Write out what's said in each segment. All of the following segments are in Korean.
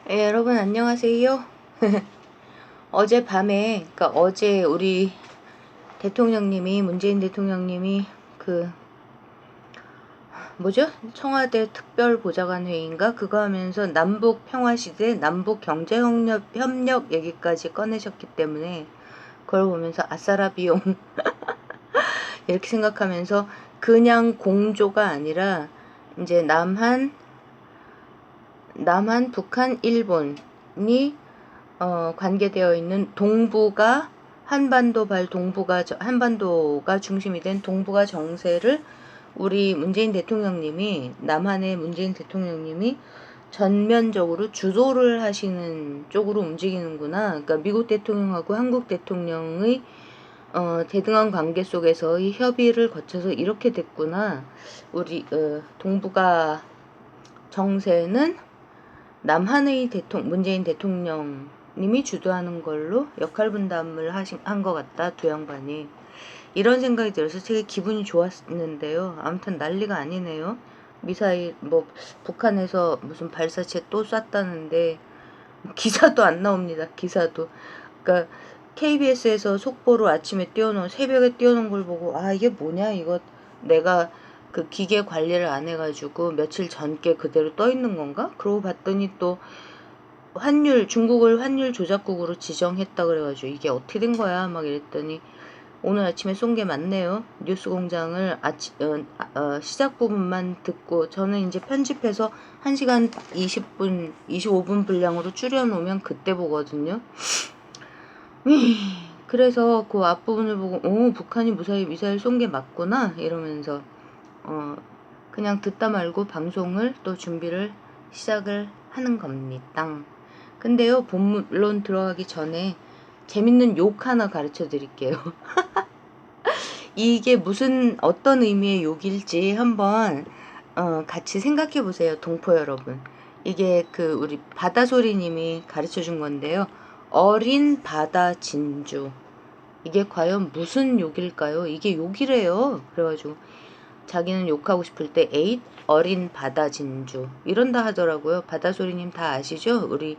여러분 안녕하세요. 어젯밤에, 그러니까 어제 우리 대통령님이, 문재인 대통령님이 그 뭐죠? 청와대 특별보좌관 회의인가 그거 하면서 남북 평화시대, 남북 경제협력 얘기까지 꺼내셨기 때문에 그걸 보면서 아싸라 비용 이렇게 생각하면서 그냥 공조가 아니라 이제 남한, 북한, 일본이 관계되어 있는 동북아, 한반도가 중심이 된 동북아 정세를 우리 문재인 대통령님이, 남한의 문재인 대통령님이 전면적으로 주도를 하시는 쪽으로 움직이는구나. 그러니까 미국 대통령하고 한국 대통령의 대등한 관계 속에서 이 협의를 거쳐서 이렇게 됐구나. 우리 동북아 정세는 남한의 문재인 대통령님이 주도하는 걸로 역할 분담을 한 것 같다, 두 양반이. 이런 생각이 들어서 되게 기분이 좋았는데요. 아무튼 난리가 아니네요. 미사일, 북한에서 무슨 발사체 또 쐈다는데, 기사도 안 나옵니다, 기사도. 그러니까, KBS에서 속보로 아침에 새벽에 띄워놓은 걸 보고, 아, 이게 뭐냐, 이거 내가 그 기계 관리를 안 해가지고 며칠 전께 그대로 떠 있는 건가? 그러고 봤더니 또 중국을 환율 조작국으로 지정했다 그래가지고 이게 어떻게 된 거야? 막 이랬더니 오늘 아침에 쏜 게 맞네요. 뉴스 공장을 시작 부분만 듣고 저는 이제 편집해서 1시간 20분, 25분 분량으로 줄여놓으면 그때 보거든요. 그래서 그 앞부분을 보고 북한이 무사히 미사일 쏜 게 맞구나 이러면서 그냥 듣다 말고 방송을 또 준비를 시작을 하는 겁니다. 근데요, 본론 들어가기 전에 재밌는 욕 하나 가르쳐 드릴게요. 이게 어떤 의미의 욕일지 한번 같이 생각해 보세요, 동포 여러분. 이게 우리 바다소리님이 가르쳐 준 건데요. 어린 바다 진주. 이게 과연 무슨 욕일까요? 이게 욕이래요. 그래가지고 자기는 욕하고 싶을 때 에잇 어린 바다 진주 이런다 하더라고요. 바다소리님 다 아시죠? 우리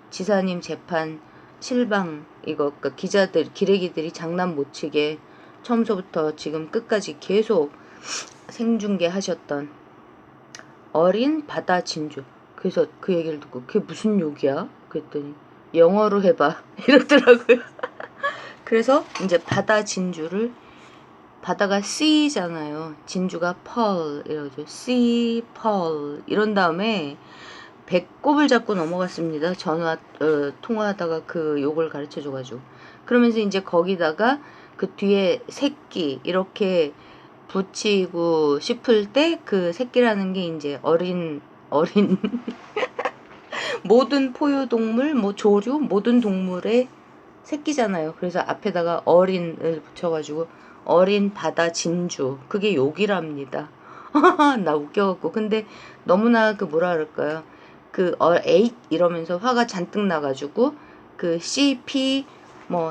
지사님 재판 실방 이거 기레기들이 장난 못 치게 처음서부터 지금 끝까지 계속 생중계 하셨던 어린 바다 진주. 그래서 그 얘기를 듣고 그게 무슨 욕이야? 그랬더니 영어로 해봐 이러더라고요. 그래서 이제 바다 진주를, 바다가 C잖아요. 진주가 Pearl 이러죠. Sea Pearl 이런 다음에 배꼽을 잡고 넘어갔습니다. 통화하다가 그 욕을 가르쳐 줘가지고. 그러면서 이제 거기다가 그 뒤에 새끼 이렇게 붙이고 싶을 때 그 새끼라는 게 이제 어린 모든 포유동물, 조류, 모든 동물의 새끼잖아요. 그래서 앞에다가 어린을 붙여가지고 어린 바다 진주. 그게 욕이랍니다. 나 웃겨갖고. 근데 너무나 뭐라 그럴까요? 에잇 이러면서 화가 잔뜩 나가지고 CP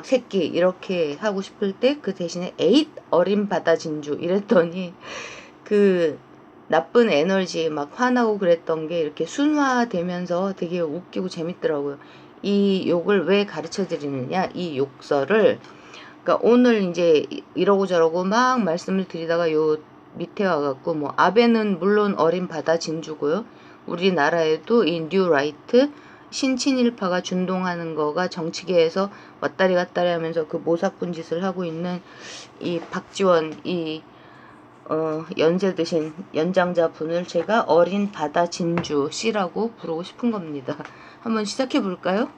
새끼 이렇게 하고 싶을 때 그 대신에 에잇 어린 바다 진주 이랬더니 나쁜 에너지 막 화나고 그랬던 게 이렇게 순화되면서 되게 웃기고 재밌더라고요. 이 욕을 왜 가르쳐 드리느냐, 이 욕설을. 그러니까 오늘 이제 이러고 저러고 막 말씀을 드리다가 요 밑에 와갖고 아베는 물론 어린 바다 진주고요. 우리나라에도 이 뉴라이트 신친일파가 준동하는 거가 정치계에서 왔다리 갔다리 하면서 모사꾼 짓을 하고 있는 이 박지원 연세 드신 연장자 분을 제가 어린 바다 진주 씨라고 부르고 싶은 겁니다. 한번 시작해 볼까요?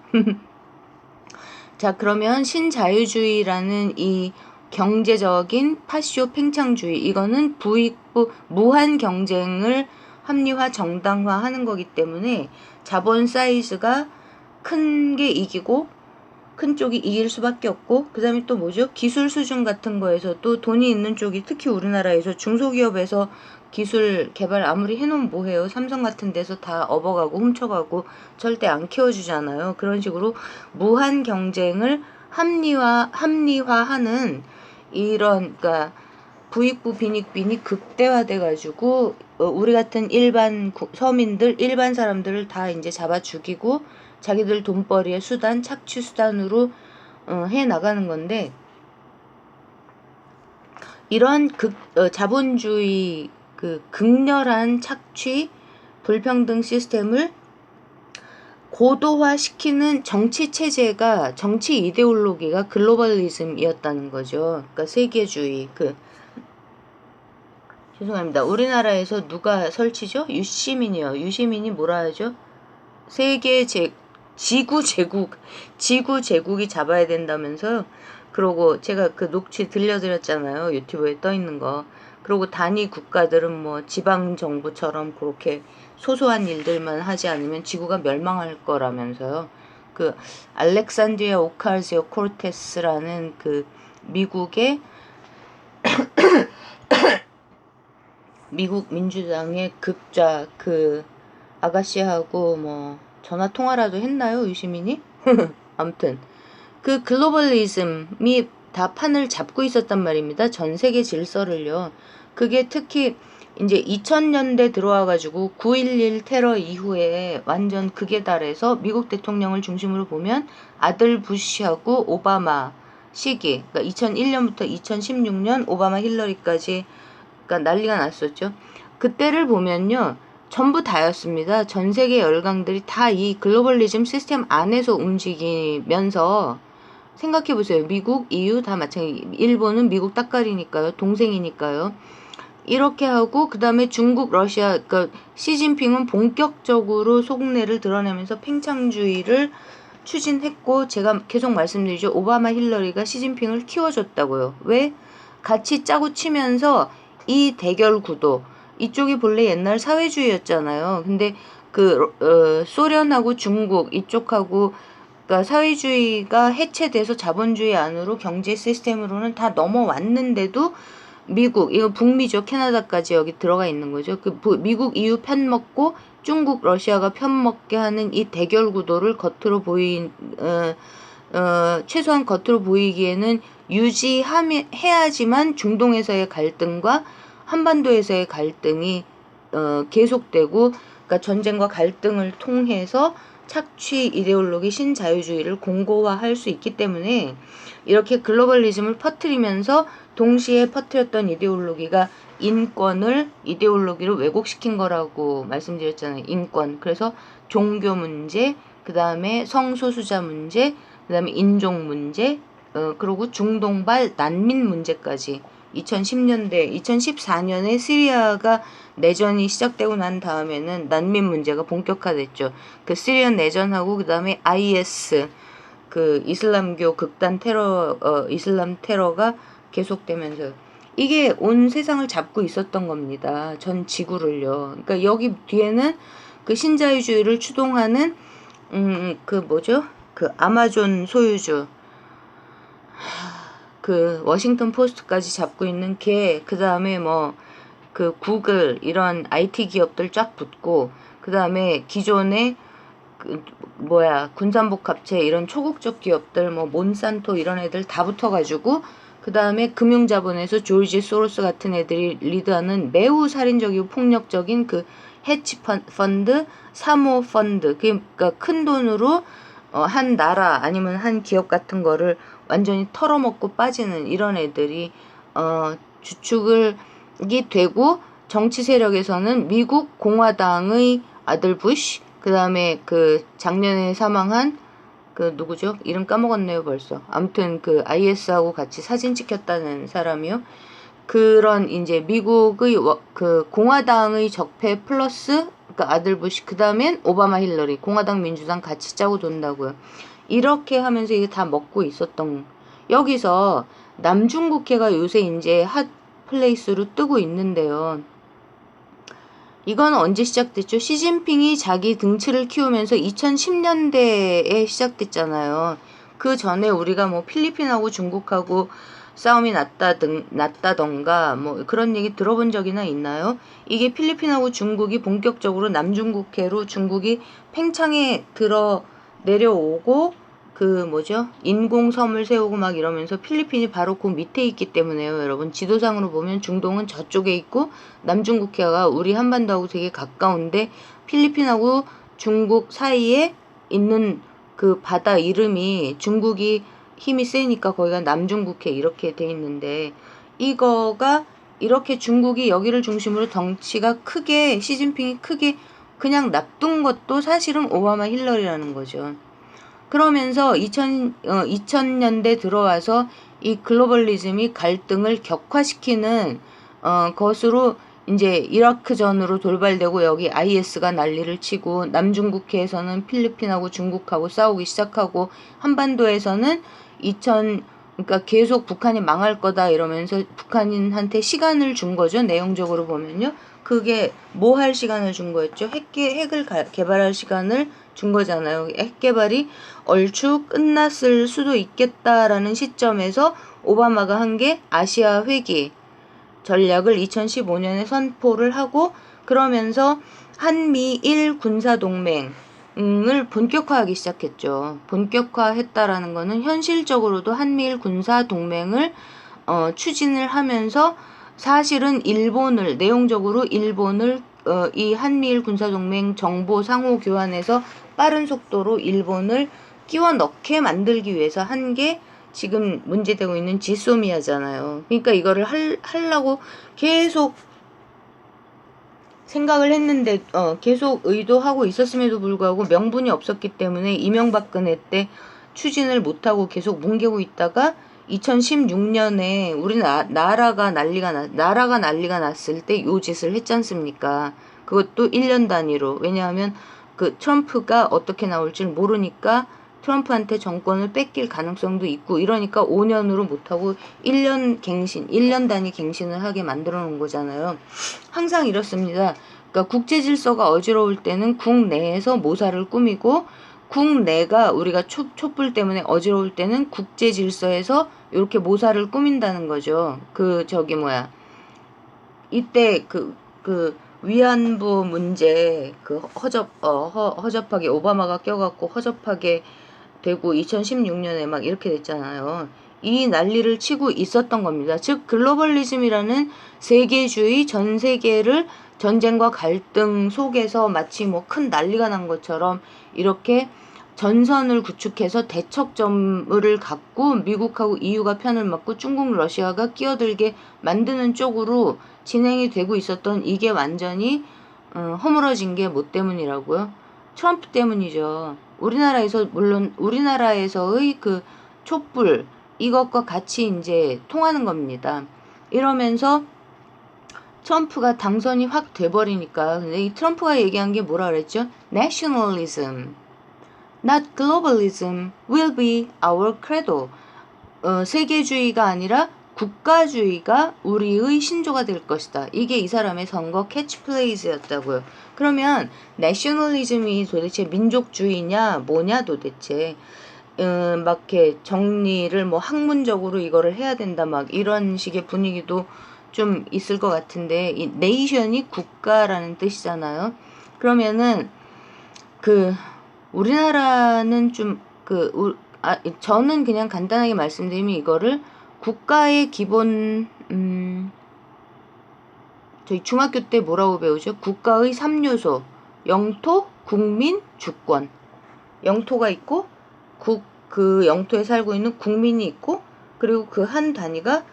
자, 그러면 신자유주의라는 이 경제적인 파쇼 팽창주의, 이거는 부익부 무한 경쟁을 합리화 정당화하는 거기 때문에 자본 사이즈가 큰 게 이기고 큰 쪽이 이길 수밖에 없고, 그 다음에 또 뭐죠? 기술 수준 같은 거에서 또 돈이 있는 쪽이, 특히 우리나라에서 중소기업에서 기술 개발 아무리 해놓으면 뭐해요? 삼성 같은 데서 다 업어가고 훔쳐가고 절대 안 키워주잖아요. 그런 식으로 무한 경쟁을 합리화하는 이런, 그러니까 부익부 빈익빈이 극대화돼가지고 우리 같은 일반 서민들, 일반 사람들을 다 이제 잡아 죽이고 자기들 돈벌이의 수단, 착취 수단으로 해 나가는 건데, 이런 자본주의 그 극렬한 착취, 불평등 시스템을 고도화시키는 정치 체제가, 정치 이데올로기가 글로벌리즘이었다는 거죠. 그러니까 세계주의. 죄송합니다. 우리나라에서 누가 설치죠? 유시민이요. 유시민이 뭐라 하죠? 지구 제국이 잡아야 된다면서요. 그러고 제가 그 녹취 들려드렸잖아요. 유튜브에 떠 있는 거. 그리고 단위 국가들은 뭐 지방 정부처럼 그렇게 소소한 일들만 하지 않으면 지구가 멸망할 거라면서요. 그 알렉산드리아 오카시오 코르테스라는 그 미국 민주당의 극좌 그 아가씨하고 뭐 전화 통화라도 했나요, 유시민이? 아무튼 그 글로벌리즘이 다 판을 잡고 있었단 말입니다. 전 세계 질서를요. 그게 특히 이제 2000년대 들어와가지고 9.11 테러 이후에 완전 극에 달해서 미국 대통령을 중심으로 보면 아들 부시하고 오바마 시기, 그러니까 2001년부터 2016년 오바마 힐러리까지, 그러니까 난리가 났었죠. 그때를 보면요, 전부 다였습니다. 전 세계 열강들이 다 이 글로벌리즘 시스템 안에서 움직이면서, 생각해보세요. 미국, EU 다 마찬가지. 일본은 미국 따까리니까요. 동생이니까요. 이렇게 하고 그 다음에 중국, 러시아, 그러니까 시진핑은 본격적으로 속내를 드러내면서 팽창주의를 추진했고, 제가 계속 말씀드리죠. 오바마 힐러리가 시진핑을 키워줬다고요. 왜? 같이 짜고 치면서 이 대결 구도, 이쪽이 본래 옛날 사회주의였잖아요. 근데 소련하고 중국 이쪽하고, 그러니까 사회주의가 해체돼서 자본주의 안으로 경제 시스템으로는 다 넘어왔는데도 미국, 이거 북미죠. 캐나다까지 여기 들어가 있는 거죠. 미국 EU 편먹고 중국, 러시아가 편먹게 하는 이 대결 구도를 최소한 겉으로 보이기에는 유지해야지만 중동에서의 갈등과 한반도에서의 갈등이 계속되고, 그러니까 전쟁과 갈등을 통해서 착취 이데올로기 신자유주의를 공고화할 수 있기 때문에 이렇게 글로벌리즘을 퍼뜨리면서 동시에 퍼뜨렸던 이데올로기가 인권을 이데올로기로 왜곡시킨 거라고 말씀드렸잖아요. 인권. 그래서 종교 문제, 그 다음에 성소수자 문제, 그 다음에 인종 문제, 그리고 중동발 난민 문제까지 2010년대, 2014년에 시리아가 내전이 시작되고 난 다음에는 난민 문제가 본격화됐죠. 그 시리아 내전하고 그 다음에 IS, 그 이슬람교 극단 테러, 이슬람 테러가 계속되면서 이게 온 세상을 잡고 있었던 겁니다. 전 지구를요. 그러니까 여기 뒤에는 그 신자유주의를 추동하는 그 아마존 소유주, 그 워싱턴 포스트까지 잡고 있는 그 다음에 그 구글 이런 IT 기업들 쫙 붙고, 그 다음에 기존의 군산복합체 이런 초국적 기업들 몬산토 이런 애들 다 붙어가지고, 그 다음에 금융자본에서 조지 소로스 같은 애들이 리드하는 매우 살인적이고 폭력적인 그 해치 펀드, 사모 펀드, 그러니까 큰 돈으로 한 나라 아니면 한 기업 같은 거를 완전히 털어먹고 빠지는 이런 애들이 주축이 되고, 정치 세력에서는 미국 공화당의 아들 부시, 그 다음에 그 작년에 사망한 그 누구죠? 이름 까먹었네요 벌써. 아무튼 그 IS하고 같이 사진 찍혔다는 사람이요. 그런 이제 미국의 그 공화당의 적폐 플러스 그 아들 부시, 그 다음엔 오바마 힐러리, 공화당 민주당 같이 짜고 돈다고요. 이렇게 하면서 이게 다 먹고 있었던, 여기서 남중국해가 요새 이제 핫 플레이스로 뜨고 있는데요. 이건 언제 시작됐죠? 시진핑이 자기 등치를 키우면서 2010년대에 시작됐잖아요. 그 전에 우리가 필리핀하고 중국하고 싸움이 났다던가 그런 얘기 들어본 적이나 있나요? 이게 필리핀하고 중국이 본격적으로 남중국해로 중국이 팽창에 들어 내려오고 그 뭐죠? 인공섬을 세우고 막 이러면서 필리핀이 바로 그 밑에 있기 때문에요. 여러분 지도상으로 보면 중동은 저쪽에 있고 남중국해가 우리 한반도하고 되게 가까운데 필리핀하고 중국 사이에 있는 그 바다 이름이 중국이 힘이 세니까 거기가 남중국해 이렇게 돼 있는데 이거가 이렇게 중국이 여기를 중심으로 덩치가 크게 시진핑이 크게 그냥 놔둔 것도 사실은 오바마 힐러리라는 거죠. 그러면서 2000년대 들어와서 이 글로벌리즘이 갈등을 격화시키는 것으로 이제 이라크전으로 돌발되고 여기 IS가 난리를 치고 남중국해에서는 필리핀하고 중국하고 싸우기 시작하고 한반도에서는 그러니까 계속 북한이 망할 거다 이러면서 북한인한테 시간을 준 거죠. 내용적으로 보면요. 그게 뭐 할 시간을 준 거였죠? 핵을 개발할 시간을 준 거잖아요. 핵 개발이 얼추 끝났을 수도 있겠다라는 시점에서 오바마가 한 게 아시아 회귀 전략을 2015년에 선포를 하고 그러면서 한미일 군사동맹을 본격화하기 시작했죠. 본격화했다라는 거는 현실적으로도 한미일 군사동맹을 추진을 하면서 사실은 내용적으로 일본을 이 한미일 군사동맹 정보 상호 교환에서 빠른 속도로 일본을 끼워 넣게 만들기 위해서 한 게 지금 문제되고 있는 지소미아잖아요. 그러니까 이거를 하려고 계속 생각을 했는데 계속 의도하고 있었음에도 불구하고 명분이 없었기 때문에 이명박근혜 때 추진을 못하고 계속 뭉개고 있다가 2016년에 우리 나라가 난리가 났을 때 요 짓을 했지 않습니까? 그것도 1년 단위로. 왜냐하면 그 트럼프가 어떻게 나올지 모르니까 트럼프한테 정권을 뺏길 가능성도 있고 이러니까 5년으로 못하고 1년 단위 갱신을 하게 만들어 놓은 거잖아요. 항상 이렇습니다. 그러니까 국제 질서가 어지러울 때는 국내에서 모사를 꾸미고 국내가 우리가 촛불 때문에 어지러울 때는 국제 질서에서 이렇게 모사를 꾸민다는 거죠. 이때 위안부 문제 허접하게 오바마가 껴갖고 허접하게 되고 2016년에 막 이렇게 됐잖아요. 이 난리를 치고 있었던 겁니다. 즉 글로벌리즘이라는 세계주의 전 세계를 전쟁과 갈등 속에서 마치 뭐 큰 난리가 난 것처럼 이렇게 전선을 구축해서 대척점을 갖고 미국하고 EU가 편을 맞고 중국 러시아가 끼어들게 만드는 쪽으로 진행이 되고 있었던 이게 완전히 허물어진 게 뭐 때문이라고요? 트럼프 때문이죠. 물론 우리나라에서의 그 촛불 이것과 같이 이제 통하는 겁니다. 이러면서 트럼프가 당선이 확 돼버리니까 근데 이 트럼프가 얘기한 게 뭐라 그랬죠? Nationalism, not globalism will be our credo. 세계주의가 아니라 국가주의가 우리의 신조가 될 것이다. 이게 이 사람의 선거 캐치플레이즈였다고요. 그러면 내셔널리즘이 도대체 민족주의냐 뭐냐 도대체 막 이렇게 정리를 뭐 학문적으로 이거를 해야 된다 막 이런 식의 분위기도 좀 있을 것 같은데 이 네이션이 국가라는 뜻이잖아요. 그러면은 우리나라는 저는 그냥 간단하게 말씀드리면 이거를 국가의 기본 저희 중학교 때 뭐라고 배우죠? 국가의 3요소 영토, 국민, 주권. 영토가 있고 그 영토에 살고 있는 국민이 있고 그리고 그 한 단위가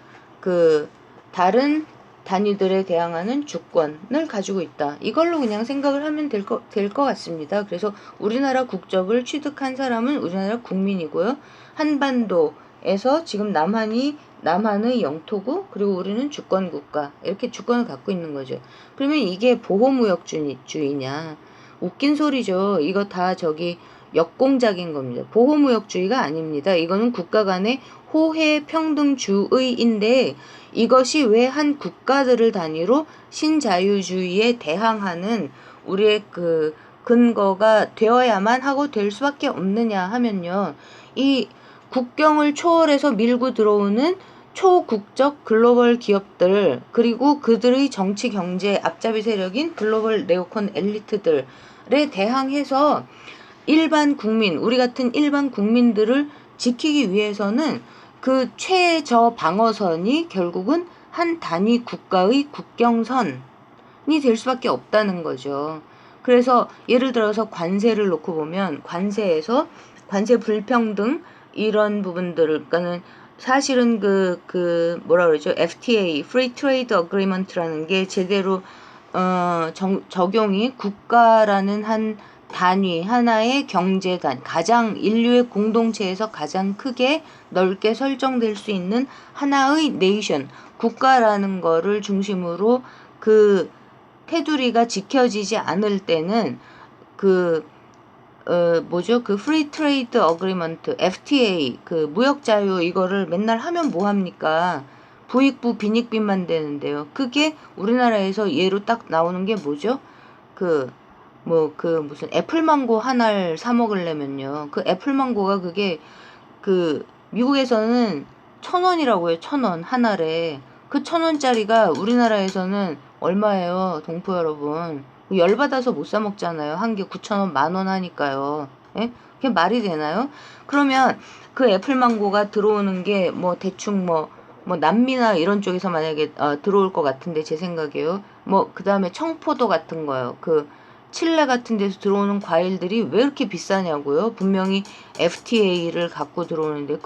그 다른 단위들에 대항하는 주권을 가지고 있다. 이걸로 그냥 생각을 하면 될 것 같습니다. 그래서 우리나라 국적을 취득한 사람은 우리나라 국민이고요. 한반도에서 지금 남한의 영토고 그리고 우리는 주권국가 이렇게 주권을 갖고 있는 거죠. 그러면 이게 보호무역주의냐? 웃긴 소리죠. 이거 다 역공작인 겁니다. 보호무역주의가 아닙니다. 이거는 국가 간의 호혜평등주의인데 이것이 왜 한 국가들을 단위로 신자유주의에 대항하는 우리의 그 근거가 되어야만 하고 될 수밖에 없느냐 하면요. 이 국경을 초월해서 밀고 들어오는 초국적 글로벌 기업들 그리고 그들의 정치 경제 앞잡이 세력인 글로벌 네오콘 엘리트들에 대항해서 일반 국민, 우리 같은 일반 국민들을 지키기 위해서는 그 최저 방어선이 결국은 한 단위 국가의 국경선이 될 수밖에 없다는 거죠. 그래서 예를 들어서 관세를 놓고 보면 관세에서 관세 불평등 이런 부분들을, 그러니까는 사실은 뭐라 그러죠? FTA, Free Trade Agreement라는 게 제대로 적용이 국가라는 한 단위, 하나의 경제단, 가장 인류의 공동체에서 가장 크게 넓게 설정될 수 있는 하나의 네이션, 국가라는 거를 중심으로 그 테두리가 지켜지지 않을 때는 그 프리 트레이드 어그리먼트, FTA, 그 무역 자유 이거를 맨날 하면 뭐 합니까? 부익부 빈익빈만 되는데요. 그게 우리나라에서 예로 딱 나오는 게 뭐죠? 무슨 애플망고 하나를 사 먹으려면요. 그 애플망고가 그게 미국에서는 1,000원이라고 해요. 1,000원 하나래. 그 1,000원짜리가 우리나라에서는 얼마예요, 동포 여러분? 열받아서 못 사 먹잖아요. 한 개 9,000원, 10,000원 하니까요. 예? 그게 말이 되나요? 그러면 그 애플망고가 들어오는 게 대충 남미나 이런 쪽에서 만약에 들어올 것 같은데, 제 생각에요. 그 다음에 청포도 같은 거요. 칠레 같은 데서 들어오는 과일들이 왜 이렇게 비싸냐고요? 분명히 FTA를 갖고 들어오는데,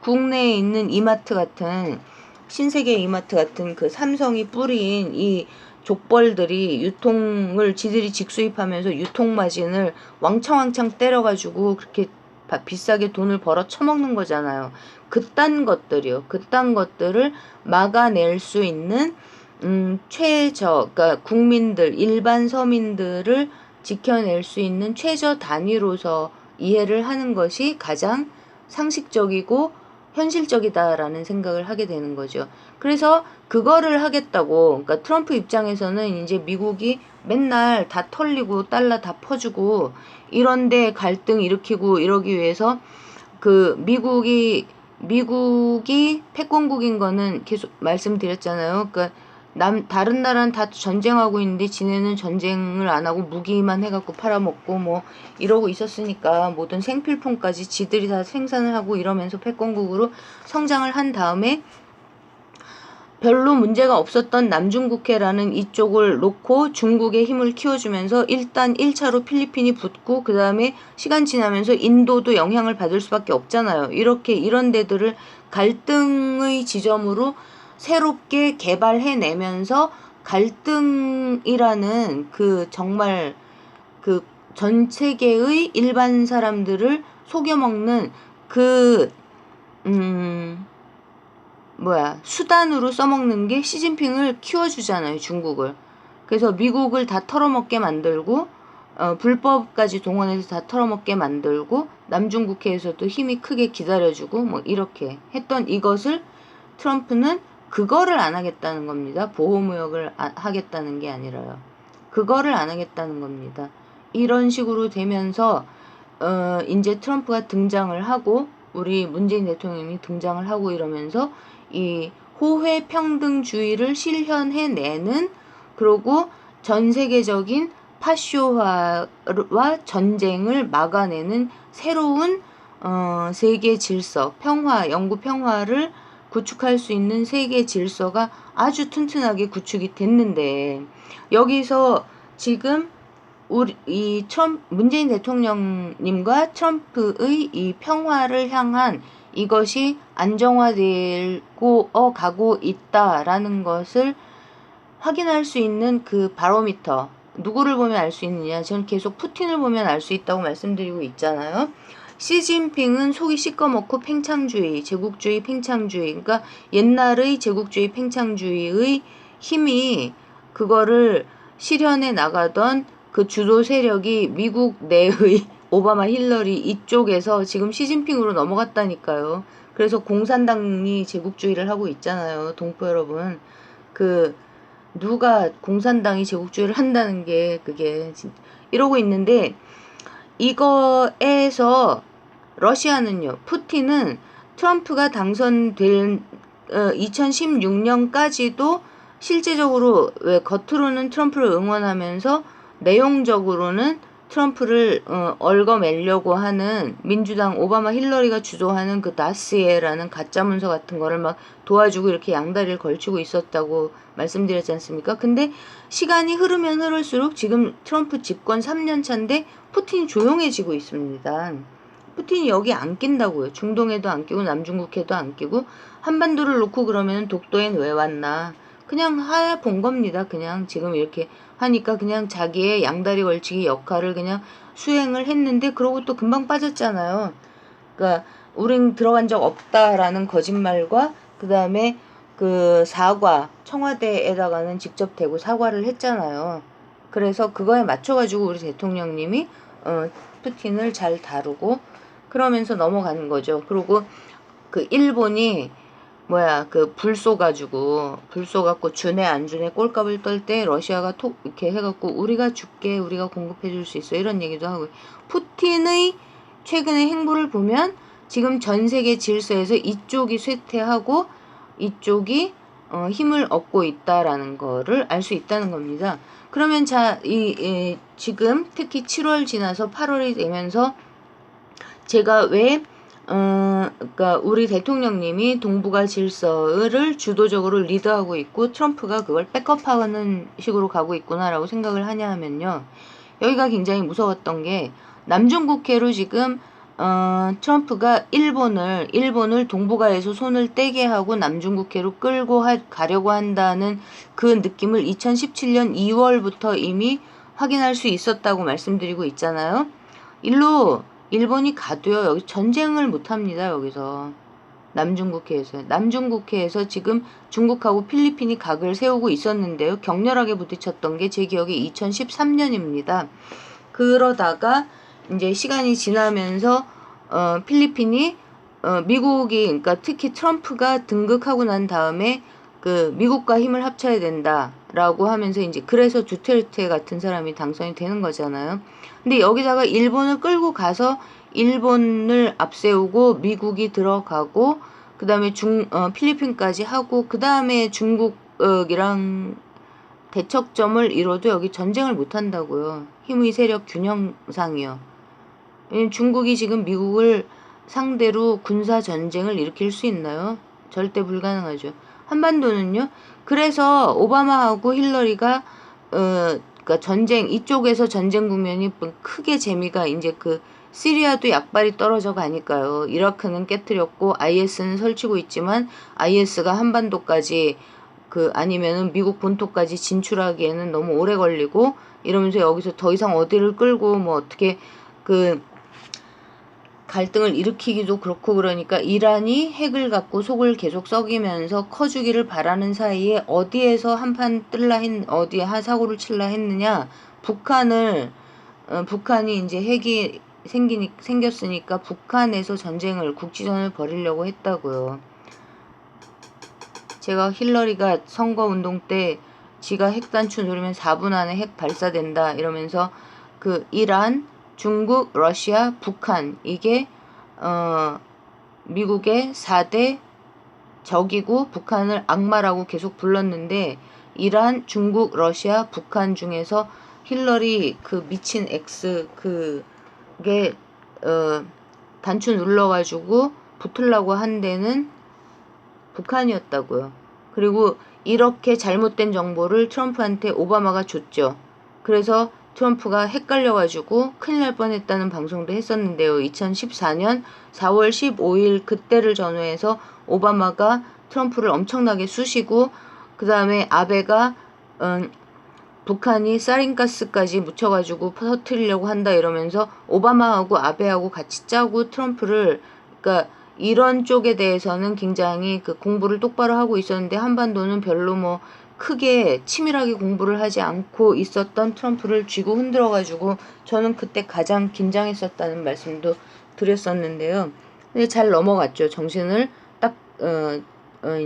국내에 있는 이마트 같은, 신세계 이마트 같은 삼성이 뿌린 이 족벌들이 유통을 지들이 직수입하면서 유통 마진을 왕창왕창 때려가지고 그렇게 비싸게 돈을 벌어 처먹는 거잖아요. 그딴 것들이요. 그딴 것들을 막아낼 수 있는 그러니까 국민들, 일반 서민들을 지켜낼 수 있는 최저 단위로서 이해를 하는 것이 가장 상식적이고 현실적이다라는 생각을 하게 되는 거죠. 그래서 그거를 하겠다고, 그러니까 트럼프 입장에서는 이제 미국이 맨날 다 털리고 달러 다 퍼주고 이런데 갈등 일으키고 이러기 위해서 미국이 패권국인 거는 계속 말씀드렸잖아요. 그러니까 다른 나라는 다 전쟁하고 있는데 지네는 전쟁을 안 하고 무기만 해갖고 팔아먹고 이러고 있었으니까 모든 생필품까지 지들이 다 생산을 하고 이러면서 패권국으로 성장을 한 다음에 별로 문제가 없었던 남중국해라는 이쪽을 놓고 중국의 힘을 키워주면서 일단 1차로 필리핀이 붙고 그 다음에 시간 지나면서 인도도 영향을 받을 수밖에 없잖아요. 이런 데들을 갈등의 지점으로 새롭게 개발해내면서 갈등이라는 정말 전 세계의 일반 사람들을 속여먹는 수단으로 써먹는 게 시진핑을 키워주잖아요, 중국을. 그래서 미국을 다 털어먹게 만들고, 불법까지 동원해서 다 털어먹게 만들고, 남중국해에서도 힘이 크게 기다려주고, 이렇게 했던 이것을 트럼프는 그거를 안 하겠다는 겁니다. 보호무역을 하겠다는 게 아니라요. 그거를 안 하겠다는 겁니다. 이런 식으로 되면서, 이제 트럼프가 등장을 하고, 우리 문재인 대통령이 등장을 하고 이러면서 이 호혜평등주의를 실현해내는, 그리고 전 세계적인 파쇼화와 전쟁을 막아내는 새로운 세계 질서, 영구 평화를 구축할 수 있는 세계 질서가 아주 튼튼하게 구축이 됐는데, 여기서 지금 문재인 대통령님과 트럼프의 이 평화를 향한 이것이 안정화되고 가고 있다라는 것을 확인할 수 있는 바로미터, 누구를 보면 알 수 있느냐? 저는 계속 푸틴을 보면 알 수 있다고 말씀드리고 있잖아요. 시진핑은 속이 시꺼멓고 팽창주의, 제국주의 팽창주의, 그러니까 옛날의 제국주의 팽창주의의 힘이 그거를 실현해 나가던 주도 세력이 미국 내의 오바마, 힐러리 이쪽에서 지금 시진핑으로 넘어갔다니까요. 그래서 공산당이 제국주의를 하고 있잖아요, 동포 여러분. 누가 공산당이 제국주의를 한다는 게 그게 이러고 있는데, 이거에서 러시아는요, 푸틴은 트럼프가 당선될 2016년까지도 실제적으로 왜 겉으로는 트럼프를 응원하면서 내용적으로는 트럼프를 얽어매려고 하는 민주당 오바마 힐러리가 주도하는 그 다시에라는 가짜 문서 같은 거를 막 도와주고 이렇게 양다리를 걸치고 있었다고 말씀드렸지 않습니까? 근데 시간이 흐르면 흐를수록 지금 트럼프 집권 3년 차인데 푸틴이 조용해지고 있습니다. 푸틴이 여기 안 낀다고요. 중동에도 안 끼고 남중국해도 안 끼고 한반도를 놓고 그러면 독도엔 왜 왔나. 그냥 하야 본 겁니다. 그냥 지금 이렇게 하니까 그냥 자기의 양다리 걸치기 역할을 그냥 수행을 했는데 그러고 또 금방 빠졌잖아요. 그러니까 우린 들어간 적 없다라는 거짓말과 그 다음에 그 사과 청와대에다가는 직접 대고 사과를 했잖아요. 그래서 그거에 맞춰가지고 우리 대통령님이 푸틴을 잘 다루고 그러면서 넘어가는 거죠. 그리고 그 일본이 불 쏘갖고 주네 안 주네 꼴값을 떨 때 러시아가 톡 이렇게 해갖고 우리가 줄게, 우리가 공급해줄 수 있어 이런 얘기도 하고. 푸틴의 최근의 행보를 보면 지금 전 세계 질서에서 이쪽이 쇠퇴하고 이쪽이 힘을 얻고 있다라는 거를 알 수 있다는 겁니다. 그러면 지금 특히 7월 지나서 8월이 되면서 제가 왜 그러니까 우리 대통령님이 동북아 질서를 주도적으로 리드하고 있고 트럼프가 그걸 백업하는 식으로 가고 있구나라고 생각을 하냐 하면요. 여기가 굉장히 무서웠던 게 남중국해로 지금 트럼프가 일본을 동북아에서 손을 떼게 하고 남중국해로 끌고 가려고 한다는 그 느낌을 2017년 2월부터 이미 확인할 수 있었다고 말씀드리고 있잖아요. 일본이 가도요, 여기 전쟁을 못 합니다, 여기서. 남중국해에서 지금 중국하고 필리핀이 각을 세우고 있었는데요. 격렬하게 부딪혔던 게 제 기억에 2013년입니다. 그러다가 이제 시간이 지나면서 필리핀이 미국이 그러니까 특히 트럼프가 등극하고 난 다음에 그 미국과 힘을 합쳐야 된다라고 하면서 이제 그래서 두테르테 같은 사람이 당선이 되는 거잖아요. 근데 여기다가 일본을 끌고 가서 일본을 앞세우고 미국이 들어가고 그다음에 필리핀까지 하고 그다음에 중국이랑 대척점을 이뤄도 여기 전쟁을 못 한다고요. 힘의 세력 균형상이요. 중국이 지금 미국을 상대로 군사 전쟁을 일으킬 수 있나요? 절대 불가능하죠. 한반도는요. 그래서 오바마하고 힐러리가 그러니까 이쪽에서 전쟁 국면이 크게 재미가 이제 그 시리아도 약발이 떨어져 가니까요. 이라크는 깨뜨렸고 IS는 설치고 있지만 IS가 한반도까지 아니면은 미국 본토까지 진출하기에는 너무 오래 걸리고 이러면서 여기서 더 이상 어디를 끌고 뭐 어떻게 갈등을 일으키기도 그렇고 그러니까 이란이 핵을 갖고 속을 계속 썩이면서 커주기를 바라는 사이에 어디에서 한판 어디에 사고를 칠라 했느냐. 북한이 이제 핵이 생겼으니까 북한에서 국지전을 벌이려고 했다고요. 제가 힐러리가 선거운동 때 지가 핵단추 누르면 4분 안에 핵 발사된다 이러면서 그 이란, 중국, 러시아, 북한 이게 미국의 4대 적이고 북한을 악마라고 계속 불렀는데 이란, 중국, 러시아, 북한 중에서 힐러리 그 미친 X 그게 단추 눌러가지고 붙으려고 한 데는 북한이었다고요. 그리고 이렇게 잘못된 정보를 트럼프한테 오바마가 줬죠. 그래서 트럼프가 헷갈려가지고 큰일 날 뻔했다는 방송도 했었는데요. 2014년 4월 15일 그때를 전후해서 오바마가 트럼프를 엄청나게 쑤시고 그 다음에 아베가 북한이 사린가스까지 묻혀가지고 터뜨리려고 한다 이러면서 오바마하고 아베하고 같이 짜고 트럼프를 그러니까 이런 쪽에 대해서는 굉장히 그 공부를 똑바로 하고 있었는데 한반도는 별로 뭐 크게 치밀하게 공부를 하지 않고 있었던 트럼프를 쥐고 흔들어가지고 저는 그때 가장 긴장했었다는 말씀도 드렸었는데요. 근데 잘 넘어갔죠. 정신을 딱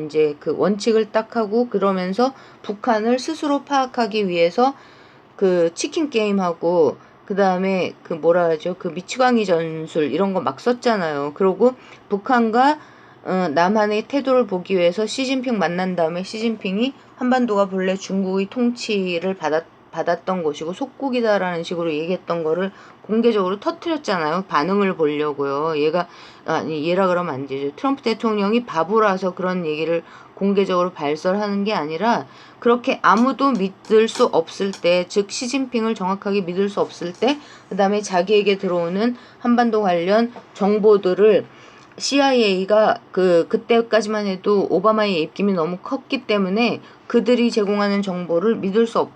이제 그 원칙을 딱 하고 그러면서 북한을 스스로 파악하기 위해서 그 치킨 게임하고 그 다음에 그 뭐라 하죠? 그 미치광이 전술 이런 거 막 썼잖아요. 그러고 북한과 남한의 태도를 보기 위해서 시진핑 만난 다음에 시진핑이 한반도가 본래 중국의 통치를 받았던 것이고 속국이다라는 식으로 얘기했던 거를 공개적으로 터뜨렸잖아요. 반응을 보려고요. 얘라 그러면 안 되죠. 트럼프 대통령이 바보라서 그런 얘기를 공개적으로 발설하는 게 아니라 그렇게 아무도 믿을 수 없을 때, 즉 시진핑을 정확하게 믿을 수 없을 때, 그 다음에 자기에게 들어오는 한반도 관련 정보들을 CIA가 그때까지만 해도 오바마의 입김이 너무 컸기 때문에 그들이 제공하는 정보를 믿을 수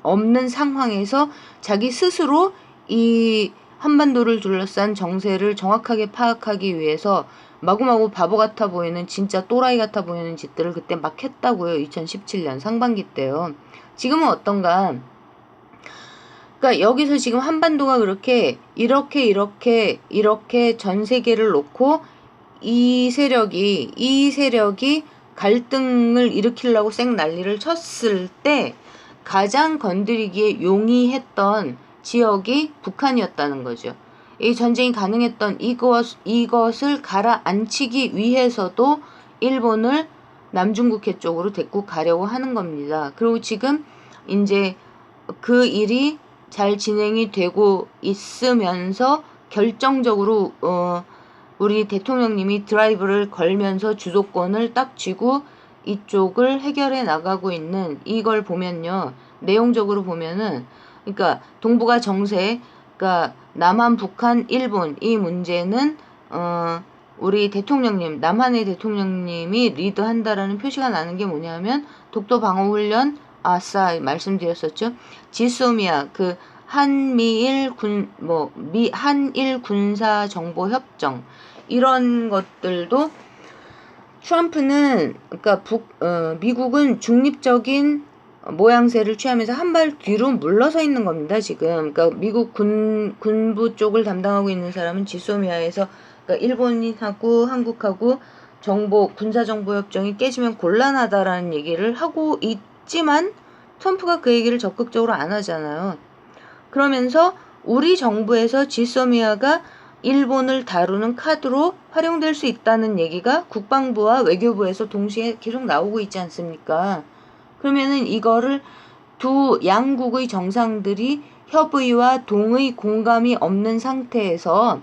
없는 상황에서 자기 스스로 이 한반도를 둘러싼 정세를 정확하게 파악하기 위해서 마구마구 바보 같아 보이는 진짜 또라이 같아 보이는 짓들을 그때 막 했다고요. 2017년 상반기 때요. 지금은 어떤가? 그러니까 여기서 지금 한반도가 그렇게 이렇게 전 세계를 놓고 이 세력이 갈등을 일으키려고 쌩 난리를 쳤을 때 가장 건드리기에 용이했던 지역이 북한이었다는 거죠. 이 전쟁이 가능했던 이것을 가라앉히기 위해서도 일본을 남중국해 쪽으로 데리고 가려고 하는 겁니다. 그리고 지금 이제 그 일이 잘 진행이 되고 있으면서 결정적으로 우리 대통령님이 드라이브를 걸면서 주도권을 딱 쥐고 이쪽을 해결해 나가고 있는 이걸 보면요. 내용적으로 보면은 그러니까 동북아 정세, 그러니까 남한, 북한, 일본 이 문제는 우리 대통령님, 남한의 대통령님이 리드한다라는 표시가 나는 게 뭐냐면 독도 방어 훈련 아싸 말씀드렸었죠. 지소미아 한일 군사 정보 협정 이런 것들도 트럼프는 그러니까 미국은 중립적인 모양새를 취하면서 한 발 뒤로 물러서 있는 겁니다. 지금 그러니까 미국 군부 쪽을 담당하고 있는 사람은 지소미아에서 그러니까 일본하고 한국하고 군사정보협정이 깨지면 곤란하다라는 얘기를 하고 있지만 트럼프가 그 얘기를 적극적으로 안 하잖아요. 그러면서 우리 정부에서 지소미아가 일본을 다루는 카드로 활용될 수 있다는 얘기가 국방부와 외교부에서 동시에 계속 나오고 있지 않습니까? 그러면은 이거를 두 양국의 정상들이 협의와 동의 공감이 없는 상태에서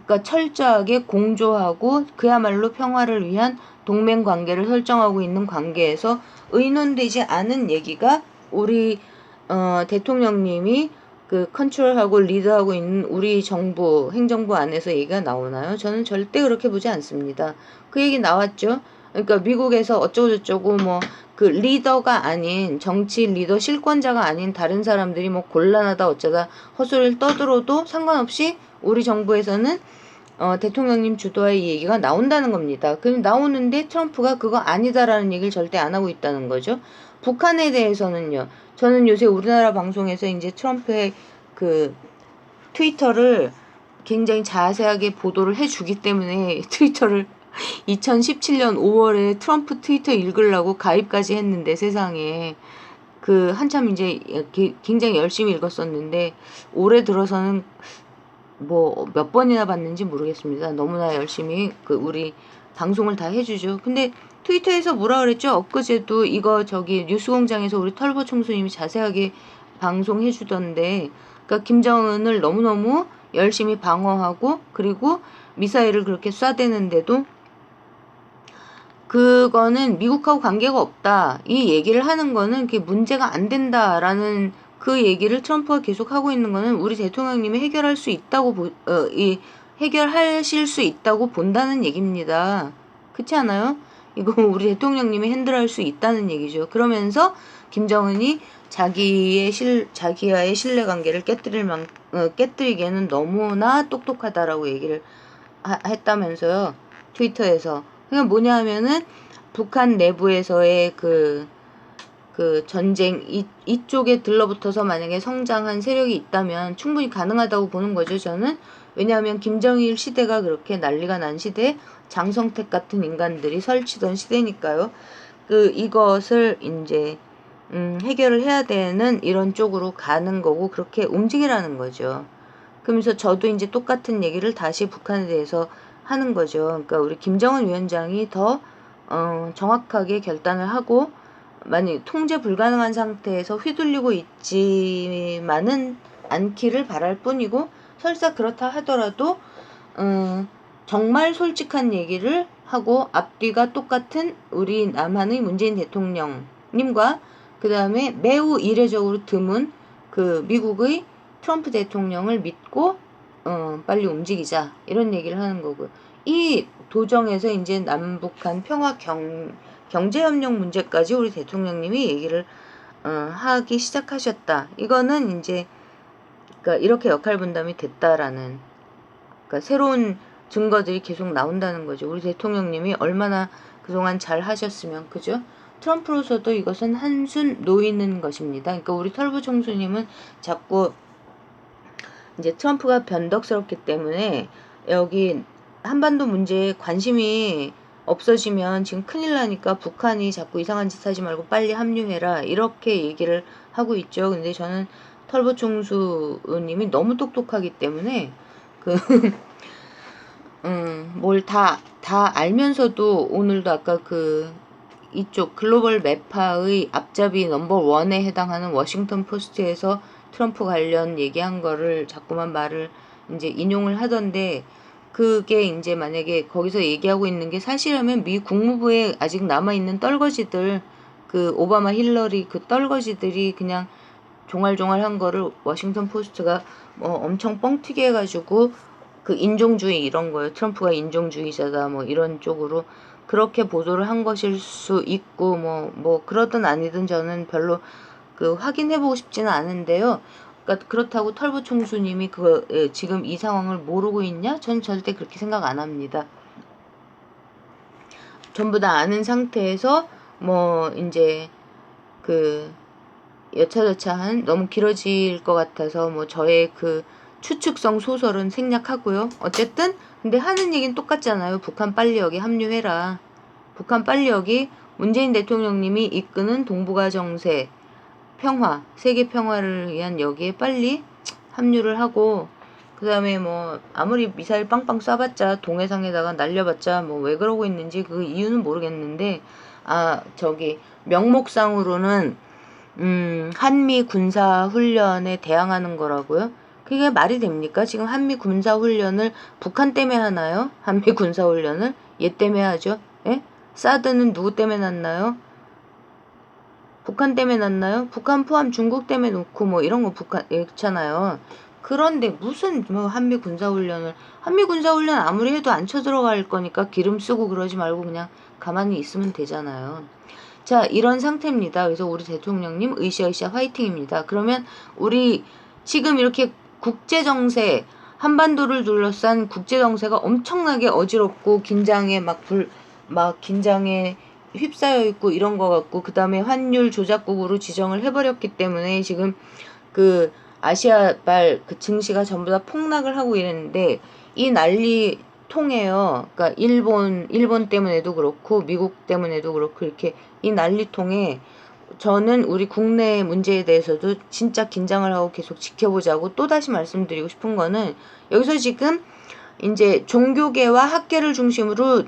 그러니까 철저하게 공조하고 그야말로 평화를 위한 동맹 관계를 설정하고 있는 관계에서 의논되지 않은 얘기가 우리 대통령님이 컨트롤하고 리드하고 있는 우리 정부, 행정부 안에서 얘기가 나오나요? 저는 절대 그렇게 보지 않습니다. 그 얘기 나왔죠? 그러니까 미국에서 어쩌고저쩌고 리더가 아닌 정치 리더 실권자가 아닌 다른 사람들이 곤란하다 어쩌다 헛소리를 떠들어도 상관없이 우리 정부에서는 대통령님 주도하에 이 얘기가 나온다는 겁니다. 그럼 나오는데 트럼프가 그거 아니다라는 얘기를 절대 안 하고 있다는 거죠. 북한에 대해서는요. 저는 요새 우리나라 방송에서 이제 트럼프의 트위터를 굉장히 자세하게 보도를 해주기 때문에 트위터를 2017년 5월에 트럼프 트위터 읽으려고 가입까지 했는데 세상에 한참 이제 굉장히 열심히 읽었었는데 올해 들어서는 몇 번이나 봤는지 모르겠습니다. 너무나 열심히 우리 방송을 다 해주죠. 근데 트위터에서 뭐라 그랬죠? 엊그제도 이거 뉴스공장에서 우리 털보 총수님이 자세하게 방송해주던데 그러니까 김정은을 너무너무 열심히 방어하고 그리고 미사일을 그렇게 쏴대는데도 그거는 미국하고 관계가 없다. 이 얘기를 하는 거는 그게 문제가 안 된다라는 그 얘기를 트럼프가 계속 하고 있는 거는 우리 대통령님이 해결할 수 있다고 해결하실 수 있다고 본다는 얘기입니다. 그렇지 않아요? 이거 우리 대통령님이 핸들할 수 있다는 얘기죠. 그러면서 김정은이 자기와의 신뢰관계를 깨뜨리기에는 너무나 똑똑하다라고 얘기를 했다면서요. 트위터에서. 그러니까 뭐냐 하면은 북한 내부에서의 전쟁 이쪽에 들러붙어서 만약에 성장한 세력이 있다면 충분히 가능하다고 보는 거죠. 저는 왜냐하면 김정일 시대가 그렇게 난리가 난 시대에 장성택 같은 인간들이 설치던 시대니까요. 이것을 이제 해결을 해야 되는 이런 쪽으로 가는 거고 그렇게 움직이라는 거죠. 그러면서 저도 이제 똑같은 얘기를 다시 북한에 대해서 하는 거죠. 그러니까 우리 김정은 위원장이 더 정확하게 결단을 하고 많이 통제 불가능한 상태에서 휘둘리고 있지만은 않기를 바랄 뿐이고, 설사 그렇다 하더라도 정말 솔직한 얘기를 하고 앞뒤가 똑같은 우리 남한의 문재인 대통령님과 그 다음에 매우 이례적으로 드문 그 미국의 트럼프 대통령을 믿고 빨리 움직이자, 이런 얘기를 하는 거고, 이 도정에서 이제 남북한 평화 경제협력 문제까지 우리 대통령님이 얘기를 하기 시작하셨다. 이거는 이제 그러니까 이렇게 역할 분담이 됐다라는, 그러니까 새로운 증거들이 계속 나온다는 거죠. 우리 대통령님이 얼마나 그동안 잘 하셨으면, 그죠? 트럼프로서도 이것은 한순 놓이는 것입니다. 그러니까 우리 털보 총수님은 자꾸 이제 트럼프가 변덕스럽기 때문에 여기 한반도 문제에 관심이 없어지면 지금 큰일 나니까 북한이 자꾸 이상한 짓 하지 말고 빨리 합류해라, 이렇게 얘기를 하고 있죠. 근데 저는 털보 총수님이 너무 똑똑하기 때문에 뭘 다 알면서도, 오늘도 아까 이쪽 글로벌 매파의 앞잡이 넘버 원에 해당하는 워싱턴 포스트에서 트럼프 관련 얘기한 거를 자꾸만 말을 이제 인용을 하던데, 그게 이제 만약에 거기서 얘기하고 있는 게 사실이라면 미 국무부에 아직 남아있는 떨거지들, 그 오바마 힐러리 그 떨거지들이 그냥 종알종알한 거를 워싱턴 포스트가 엄청 뻥튀기 해가지고 그 인종주의 이런 거요. 트럼프가 인종주의자다 뭐 이런 쪽으로 그렇게 보도를 한 것일 수 있고, 뭐 그러든 아니든 저는 별로 확인해보고 싶지는 않은데요. 그러니까 그렇다고 털보 총수님이 지금 이 상황을 모르고 있냐? 전 절대 그렇게 생각 안 합니다. 전부 다 아는 상태에서 이제 여차저차한 너무 길어질 것 같아서 저의 추측성 소설은 생략하고요. 어쨌든 근데 하는 얘기는 똑같잖아요. 북한 빨리 여기 합류해라. 북한 빨리 여기 문재인 대통령님이 이끄는 동북아 정세, 평화, 세계 평화를 위한 여기에 빨리 합류를 하고, 그 다음에 아무리 미사일 빵빵 쏴봤자 동해상에다가 날려봤자 왜 그러고 있는지 그 이유는 모르겠는데, 명목상으로는 한미 군사훈련에 대항하는 거라고요? 그게 말이 됩니까? 지금 한미 군사훈련을 북한 때문에 하나요? 한미 군사훈련을? 얘 때문에 하죠? 예? 사드는 누구 때문에 났나요? 북한 때문에 났나요? 북한 포함 중국 때문에 놓고 이런 거 북한 있잖아요. 그런데 무슨 한미 군사훈련을, 한미 군사훈련 아무리 해도 안 쳐들어갈 거니까 기름 쓰고 그러지 말고 그냥 가만히 있으면 되잖아요. 자, 이런 상태입니다. 그래서 우리 대통령님 으쌰으쌰 화이팅입니다. 그러면 우리 지금 이렇게 국제정세, 한반도를 둘러싼 국제정세가 엄청나게 어지럽고 긴장에 긴장에 휩싸여 있고 이런 거 같고, 그 다음에 환율 조작국으로 지정을 해버렸기 때문에 지금 아시아발 증시가 전부 다 폭락을 하고 이랬는데, 이 난리 통해요. 그러니까 일본 때문에도 그렇고 미국 때문에도 그렇고 이렇게 이 난리통에 저는 우리 국내 문제에 대해서도 진짜 긴장을 하고 계속 지켜보자고 또다시 말씀드리고 싶은 거는, 여기서 지금 이제 종교계와 학계를 중심으로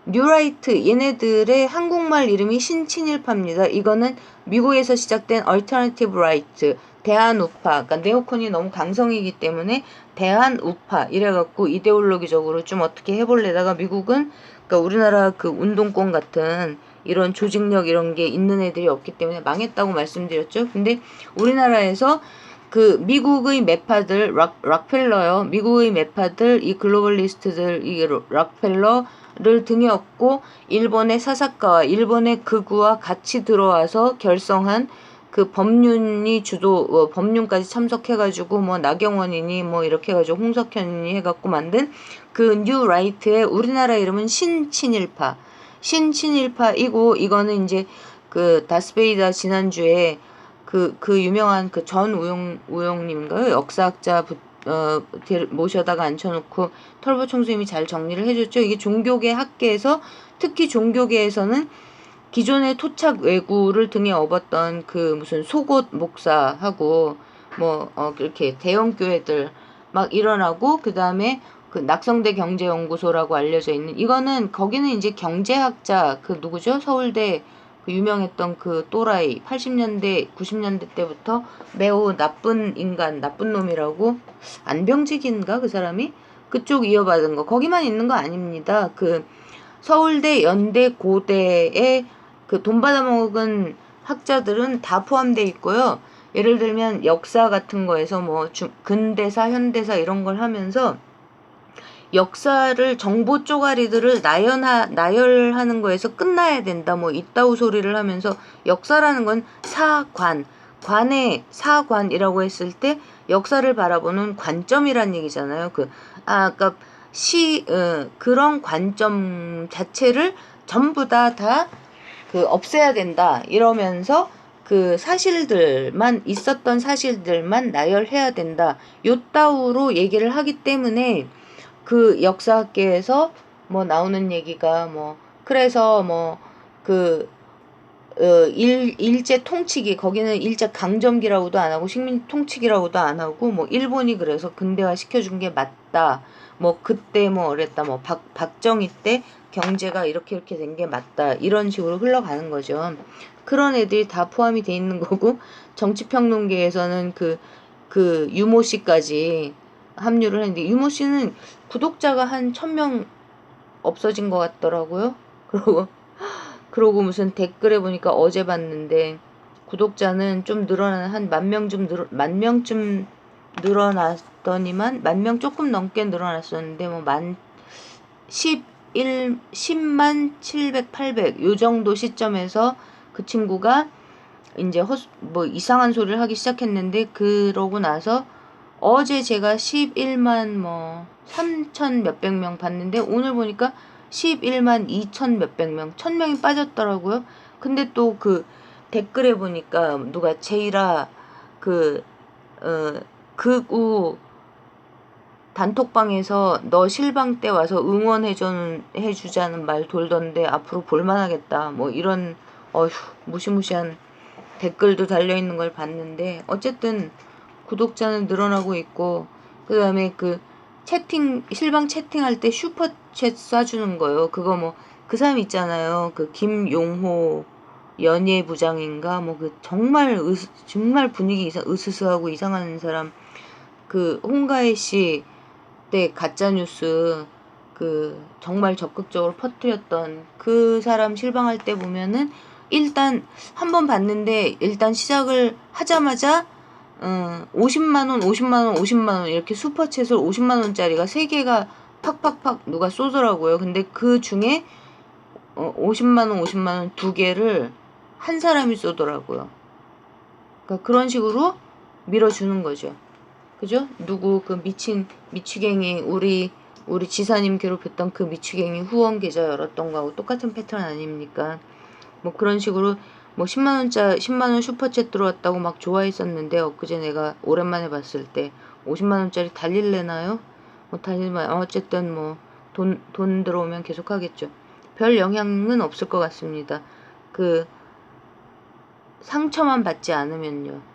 뉴라이트, 얘네들의 한국말 이름이 신친일파입니다. 이거는 미국에서 시작된 얼터너티브 라이트, 대한우파, 그러니까 네오콘이 너무 강성이기 때문에 대한우파 이래갖고 이데올로기적으로 좀 어떻게 해볼래다가 미국은 우리나라 운동권 같은 이런 조직력 이런 게 있는 애들이 없기 때문에 망했다고 말씀드렸죠. 근데 우리나라에서 미국의 매파들, 락펠러요. 미국의 매파들, 이 글로벌리스트들, 이 락펠러를 등에 업고 일본의 사사카와 일본의 극우와 같이 들어와서 결성한 법륜이 법륜까지 참석해가지고 나경원이니 이렇게 해가지고 홍석현이 해갖고 만든 뉴라이트의 우리나라 이름은 신친일파이고, 이거는 이제 다스베이다 지난주에 유명한 전 우용님인가요? 역사학자 모셔다가 앉혀놓고 털보 총수님이 잘 정리를 해줬죠. 이게 종교계 학계에서, 특히 종교계에서는 기존의 토착 외구를 등에 업었던 무슨 속옷 목사하고 이렇게 대형 교회들 일어나고, 그 다음에 낙성대 경제연구소라고 알려져 있는, 이거는 거기는 이제 경제학자 누구죠? 서울대 그 유명했던 그 또라이 80년대 90년대 때부터 매우 나쁜 인간 나쁜 놈이라고 안병직인가 그 사람이 그쪽 이어받은 거 거기만 있는 거 아닙니다. 그 서울대 연대 고대에 그 돈 받아먹은 학자들은 다 포함되어 있고요. 예를 들면 역사 같은 거에서 뭐 근대사 현대사 이런 걸 하면서 역사를 정보 쪼가리들을 나열하는 거에서 끝나야 된다 뭐 이따우 소리를 하면서 역사라는 건 관의 사관이라고 했을 때 역사를 바라보는 관점이란 얘기잖아요. 그러니까 그런 관점 자체를 전부 다 없애야 된다 이러면서 그 사실들만 있었던 사실들만 나열해야 된다 요따우로 얘기를 하기 때문에 그 역사학계에서 뭐 나오는 얘기가 뭐 그래서 뭐 일제 통치기 거기는 일제 강점기라고도 안 하고 식민 통치기라고도 안 하고 뭐 일본이 그래서 근대화 시켜준 게 맞다 뭐 그때 뭐 그랬다 뭐 박정희 때 경제가 이렇게 된 게 맞다 이런 식으로 흘러가는 거죠. 그런 애들이 다 포함이 돼 있는 거고 정치평론계에서는 그 유모 씨까지 합류를 했는데 유모 씨는 구독자가 한 1000명 없어진 것 같더라고요. 그러고 무슨 댓글에 보니까 어제 봤는데 구독자는 좀 한 10,000명쯤 늘어났더니만 10,000명 조금 넘게 늘어났었는데 뭐 10만 700, 800 요 정도 시점에서 그 친구가 이제 뭐 이상한 소리를 하기 시작했는데 그러고 나서 어제 제가 11만 뭐 3천 몇백 명 봤는데 오늘 보니까 11만 2천 몇백 명 1000명이 빠졌더라고요. 근데 또 그 댓글에 보니까 누가 제이라 극우 단톡방에서 너 실방 때 와서 해주자는 말 돌던데 앞으로 볼만하겠다 뭐 이런 무시무시한 댓글도 달려있는 걸 봤는데 어쨌든 구독자는 늘어나고 있고 그 다음에 실방 채팅할 때 슈퍼챗 쏴주는 거요. 그거 뭐 그 사람 있잖아요. 그 김용호 연예부장인가 뭐 정말 분위기 으스스하고 이상한 사람 그 홍가혜 씨 때 가짜뉴스 정말 적극적으로 퍼뜨렸던 그 사람 실방할 때 보면은 일단 한번 봤는데 일단 시작을 하자마자 50만원 이렇게 슈퍼챗을 50만원짜리가 3개가 팍팍팍 누가 쏘더라고요. 근데 그 중에 50만원 2개를 한 사람이 쏘더라고요. 그러니까 그런 식으로 밀어주는 거죠. 그죠? 누구 미추갱이 우리 지사님 괴롭혔던 그 미추갱이 후원 계좌 열었던 거하고 똑같은 패턴 아닙니까? 뭐 그런 식으로 뭐 10만원 슈퍼챗 들어왔다고 막 좋아했었는데 엊그제 내가 오랜만에 봤을 때 50만원짜리 달릴래나요? 뭐 달릴만 어쨌든 뭐 돈 들어오면 계속 하겠죠. 별 영향은 없을 것 같습니다. 상처만 받지 않으면요.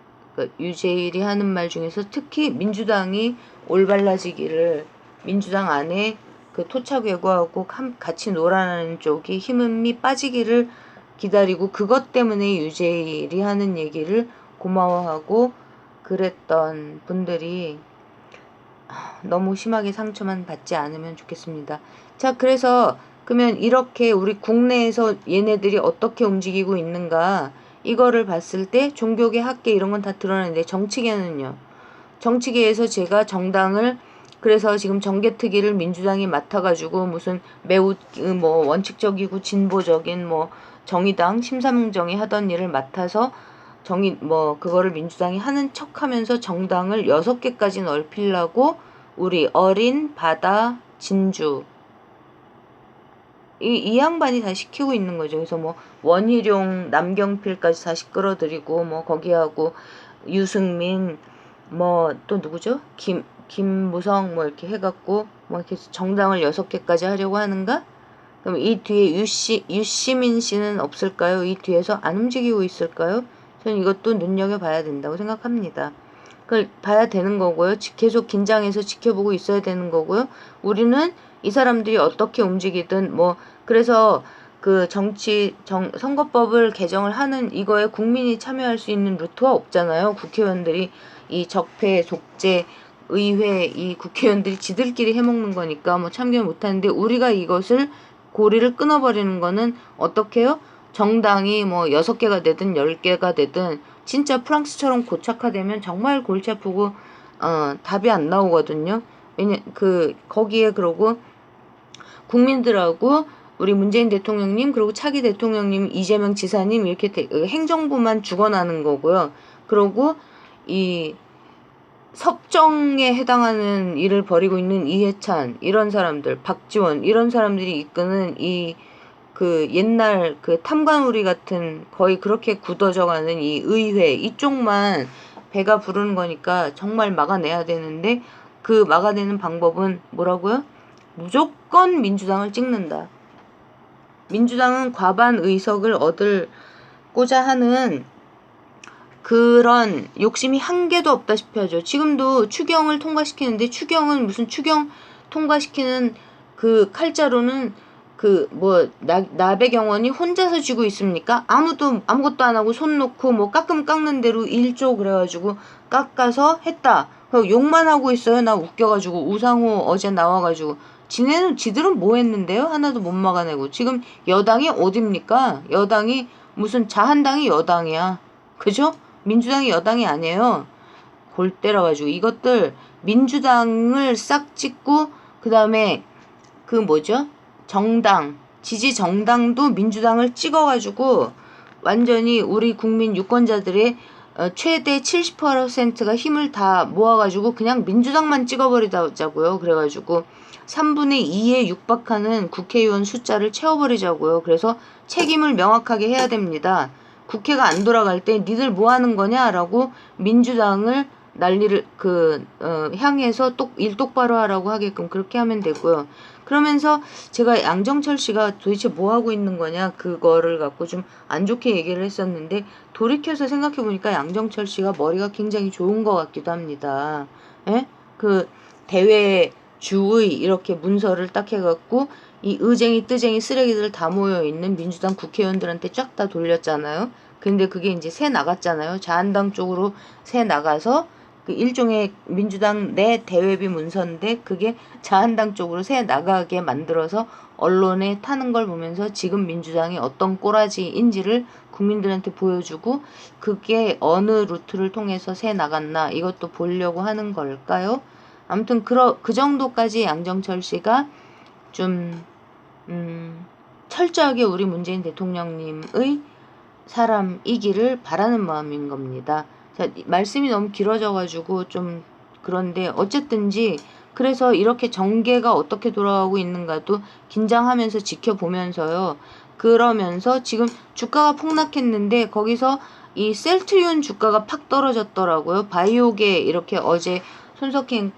유재일이 하는 말 중에서 특히 민주당이 올바라지기를 민주당 안에 토착 외구하고 같이 놀아나는 쪽이 힘이 빠지기를 기다리고 그것 때문에 유재일이 하는 얘기를 고마워하고 그랬던 분들이 너무 심하게 상처만 받지 않으면 좋겠습니다. 자, 그래서 그러면 이렇게 우리 국내에서 얘네들이 어떻게 움직이고 있는가 이거를 봤을 때 종교계 학계 이런 건 다 드러나는데 정치계는요. 정치계에서 제가 정당을 그래서 지금 정계특위를 민주당이 맡아가지고 무슨 매우 뭐 원칙적이고 진보적인 뭐 정의당 심삼정이 하던 일을 맡아서 그거를 민주당이 하는 척하면서 정당을 6개까지 넓히려고 우리 어린 바다 진주 이 양반이 다 시키고 있는 거죠. 그래서 뭐 원희룡 남경필까지 다시 끌어들이고 뭐 거기하고 유승민 뭐 또 누구죠? 김무성 뭐 이렇게 해갖고 뭐 이렇게 정당을 6개까지 하려고 하는가? 그럼 이 뒤에 유시민 씨는 없을까요? 이 뒤에서 안 움직이고 있을까요? 저는 이것도 눈여겨봐야 된다고 생각합니다. 그걸 봐야 되는 거고요. 계속 긴장해서 지켜보고 있어야 되는 거고요. 우리는 이 사람들이 어떻게 움직이든 뭐 그래서 그 선거법을 개정을 하는 이거에 국민이 참여할 수 있는 루트가 없잖아요. 국회의원들이 이 적폐, 속죄, 의회 이 국회의원들이 지들끼리 해먹는 거니까 뭐 참여를 못하는데 우리가 이것을 고리를 끊어버리는 거는 어떻게 해요? 정당이 뭐 6개가 되든 10개가 되든 진짜 프랑스처럼 고착화되면 정말 골치 아프고 답이 안 나오거든요. 거기에 그러고 국민들하고 우리 문재인 대통령님 그리고 차기 대통령님 이재명 지사님 이렇게 행정부만 죽어나는 거고요. 그리고 이 섭정에 해당하는 일을 벌이고 있는 이해찬 이런 사람들, 박지원 이런 사람들이 이끄는 이 그 옛날 그 탐관오리 같은 거의 그렇게 굳어져가는 이 의회 이쪽만 배가 부르는 거니까 정말 막아내야 되는데 그 막아내는 방법은 뭐라고요? 무조건 민주당을 찍는다. 민주당은 과반 의석을 얻고자 하는 그런 욕심이 한 개도 없다시피 하죠. 지금도 추경을 통과시키는데 추경은 무슨 추경 통과시키는 그 칼자루는 나배경원이 혼자서 쥐고 있습니까? 아무것도 안 하고 손 놓고 뭐 깎는 대로 1조 그래가지고 깎아서 했다. 욕만 하고 있어요. 나 웃겨가지고 우상호 어제 나와가지고 지들은 뭐 했는데요? 하나도 못 막아내고 지금 여당이 어딥니까? 여당이 무슨 자한당이 여당이야. 그죠? 민주당이 여당이 아니에요. 골 때려가지고 이것들 민주당을 싹 찍고 그 다음에 그 뭐죠? 정당 지지 정당도 민주당을 찍어가지고 완전히 우리 국민 유권자들의 최대 70%가 힘을 다 모아가지고 그냥 민주당만 찍어버리자고요. 그래가지고 3분의 2에 육박하는 국회의원 숫자를 채워버리자고요. 그래서 책임을 명확하게 해야 됩니다. 국회가 안 돌아갈 때 니들 뭐 하는 거냐라고 민주당을 난리를 향해서 일 똑바로 하라고 하게끔 그렇게 하면 되고요. 그러면서 제가 양정철 씨가 도대체 뭐 하고 있는 거냐 그거를 갖고 좀 안 좋게 얘기를 했었는데 돌이켜서 생각해 보니까 양정철 씨가 머리가 굉장히 좋은 것 같기도 합니다. 예? 그 대외 주의 이렇게 문서를 딱 해갖고 이 의쟁이 뜨쟁이 쓰레기들 다 모여있는 민주당 국회의원들한테 쫙 다 돌렸잖아요. 근데 그게 이제 새 나갔잖아요. 자한당 쪽으로 새 나가서 그 일종의 민주당 내 대외비 문서인데 그게 자한당 쪽으로 새 나가게 만들어서 언론에 타는 걸 보면서 지금 민주당이 어떤 꼬라지인지를 국민들한테 보여주고 그게 어느 루트를 통해서 새 나갔나 이것도 보려고 하는 걸까요? 아무튼 그 정도까지 양정철 씨가 좀 철저하게 우리 문재인 대통령님의 사람이기를 바라는 마음인 겁니다. 자, 말씀이 너무 길어져가지고 좀 그런데 어쨌든지 그래서 이렇게 정계가 어떻게 돌아가고 있는가도 긴장하면서 지켜보면서요. 그러면서 지금 주가가 폭락했는데 거기서 이 셀트리온 주가가 팍 떨어졌더라고요. 바이오계 이렇게 어제 손석행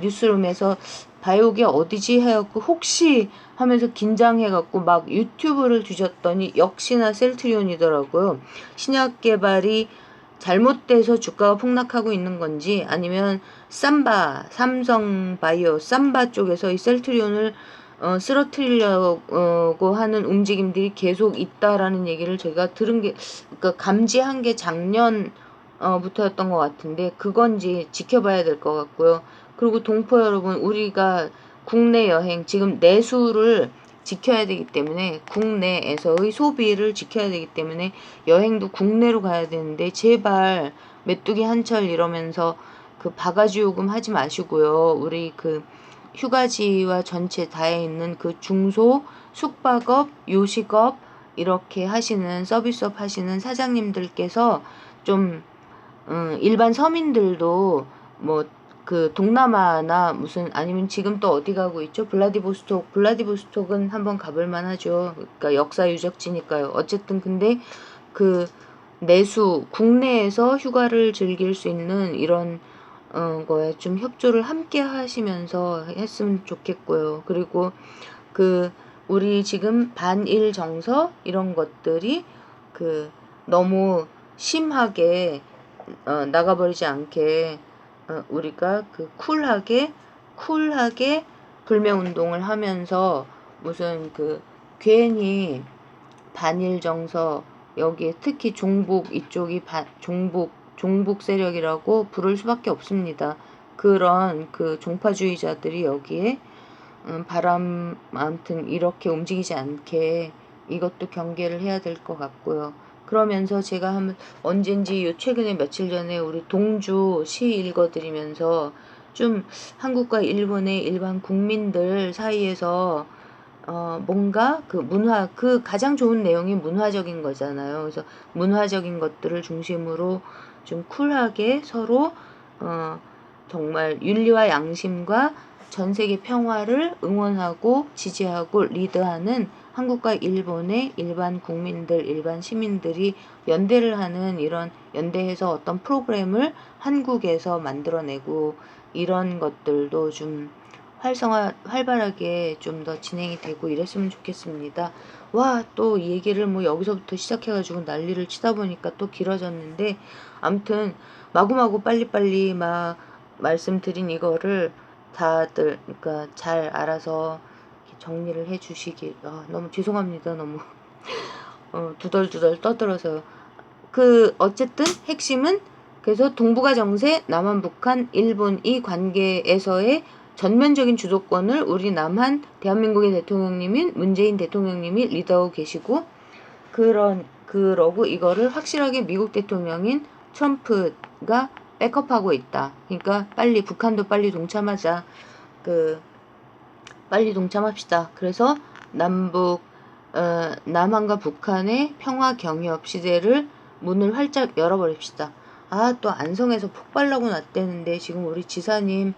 뉴스룸에서 바이오계 어디지 해갖고 혹시 하면서 긴장해갖고 막 유튜브를 뒤졌더니 역시나 셀트리온이더라고요. 신약 개발이 잘못돼서 주가가 폭락하고 있는 건지 아니면 삼성바이오 삼바 쪽에서 이 셀트리온을 쓰러뜨리려고 하는 움직임들이 계속 있다라는 얘기를 제가 들은 게 그러니까 감지한 게 작년 부터였던 것 같은데 그건지 지켜봐야 될 것 같고요. 그리고 동포 여러분 우리가 국내 여행 지금 내수를 지켜야 되기 때문에 국내에서의 소비를 지켜야 되기 때문에 여행도 국내로 가야 되는데 제발 메뚜기 한철 이러면서 그 바가지 요금 하지 마시고요. 우리 그 휴가지와 전체 다해 있는 그 중소 숙박업 요식업 이렇게 하시는 서비스업 하시는 사장님들께서 좀 일반 서민들도 뭐 그 동남아나 무슨 아니면 지금 또 어디 가고 있죠? 블라디보스톡은 한번 가볼 만하죠. 그러니까 역사 유적지니까요. 어쨌든 근데 그 내수 국내에서 휴가를 즐길 수 있는 이런 거에 좀 협조를 함께 하시면서 했으면 좋겠고요. 그리고 그 우리 지금 반일 정서 이런 것들이 그 너무 심하게 나가버리지 않게 우리가 그 쿨하게 불매운동을 하면서 무슨 그 괜히 반일 정서, 여기에 특히 종북 이쪽이 종북 세력이라고 부를 수밖에 없습니다. 그런 그 종파주의자들이 여기에 아무튼 이렇게 움직이지 않게 이것도 경계를 해야 될 것 같고요. 그러면서 제가 언젠지 최근에 며칠 전에 우리 동주 시 읽어드리면서 좀 한국과 일본의 일반 국민들 사이에서 뭔가 그 가장 좋은 내용이 문화적인 거잖아요. 그래서 문화적인 것들을 중심으로 좀 쿨하게 서로 정말 윤리와 양심과 전 세계 평화를 응원하고 지지하고 리드하는 한국과 일본의 일반 국민들, 일반 시민들이 연대를 하는 이런 연대해서 어떤 프로그램을 한국에서 만들어내고 이런 것들도 좀 활발하게 좀 더 진행이 되고 이랬으면 좋겠습니다. 와, 또 이 얘기를 뭐 여기서부터 시작해가지고 난리를 치다 보니까 또 길어졌는데, 아무튼 마구마구 빨리빨리 막 말씀드린 이거를 다들 그러니까 잘 알아서 정리를 해주시길 너무 죄송합니다. 너무 두덜두덜 떠들어서요. 어쨌든 핵심은 그래서 동북아 정세, 남한, 북한, 일본 이 관계에서의 전면적인 주도권을 우리 남한 대한민국의 대통령님인 문재인 대통령님이 리드하고 계시고, 그러고 이거를 확실하게 미국 대통령인 트럼프가 백업하고 있다. 그러니까 북한도 빨리 동참하자. 빨리 동참합시다. 그래서 남한과 북한의 평화 경협 시대를 문을 활짝 열어버립시다. 또 안성에서 폭발나고 났대는데 지금 우리 지사님